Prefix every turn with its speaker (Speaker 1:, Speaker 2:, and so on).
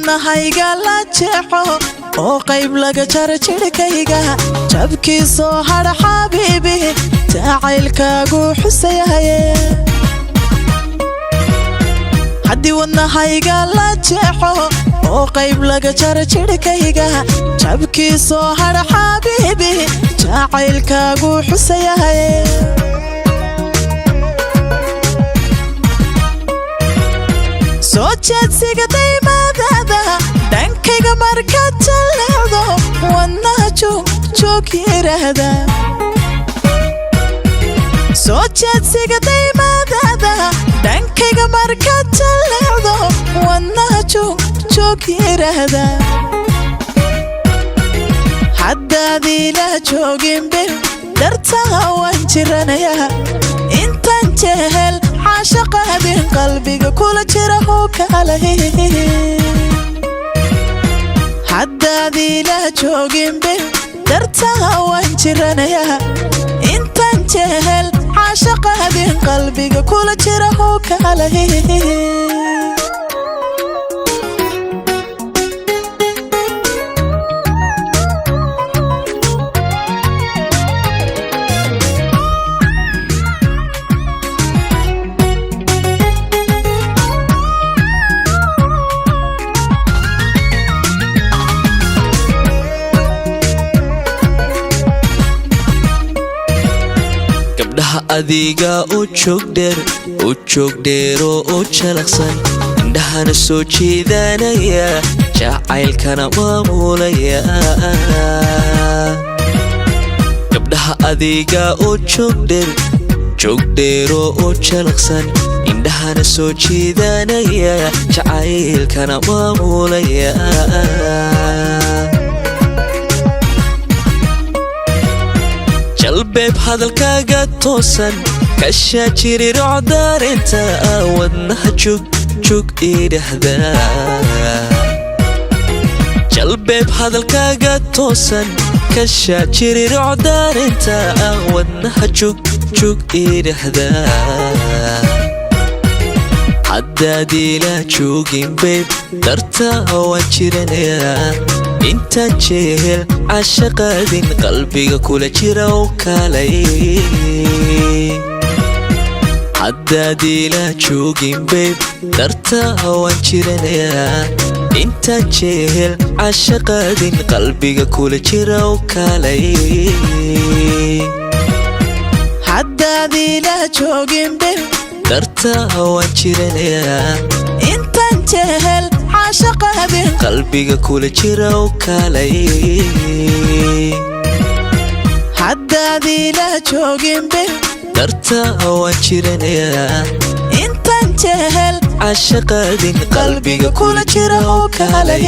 Speaker 1: wadnahayga la jeexo oo qayb laga jaro jirkayga jabkii soo hadha xabiibi jacaylkaagu xusayahaye haddii wadnahayga la jeexo oo qayb laga jaro jirkayga jabkii soo hadha xabiibi jacaylkaagu xusayahaye soo jeedsiga daymadada dhankayga markaad jalleecdo wadnaha joog yiraahda soo jeedsiga daymadada dhankayga markaad jalleecdo wadnaha joog yiraahda haddaad ila jooginbe dartaa waan jiranayaa intaan jehel عاشقادين قلبي كل جره كاله حدادي لا جوجين به درتها وانجرنيا انت انجهل عاشقادين قلبي كل جره كاله
Speaker 2: adiga u joog dheero oo jalaqsan indhahana soo jeedanaya jacaylkana maamulaya gabdhaha adiga u joog dheero oo jalaqsan indhahana soo jeedanaya jacaylkana maamulaya jalbeeb hadalkaaga toosan kashaa jiri rocdaan inta wadnaha joog idhahda jalbeeb hadalkaaga toosan kashaa jiri rocdaan inta wadnaha joog idhahda haddaad ila joogin beeb dartaa waan jiranayaa intaan jehel caashaqaadin qalbiga kula jira oo kaalay haddaad ila joogin beeb dartaa waan jiranayaa intaan jehel caashaqaadin qalbiga kula jira oo kaalay
Speaker 1: haddaad ila joogin beeb
Speaker 2: dartaa waan jiranayaa
Speaker 1: intaan jehel عاشقادين
Speaker 2: قلبي كل جرا وكالي
Speaker 1: حدادي لا جوجين به
Speaker 2: درتا وانشرنيا
Speaker 1: انت انجهل
Speaker 2: عاشقادين
Speaker 1: قلبي كل جرا وكالي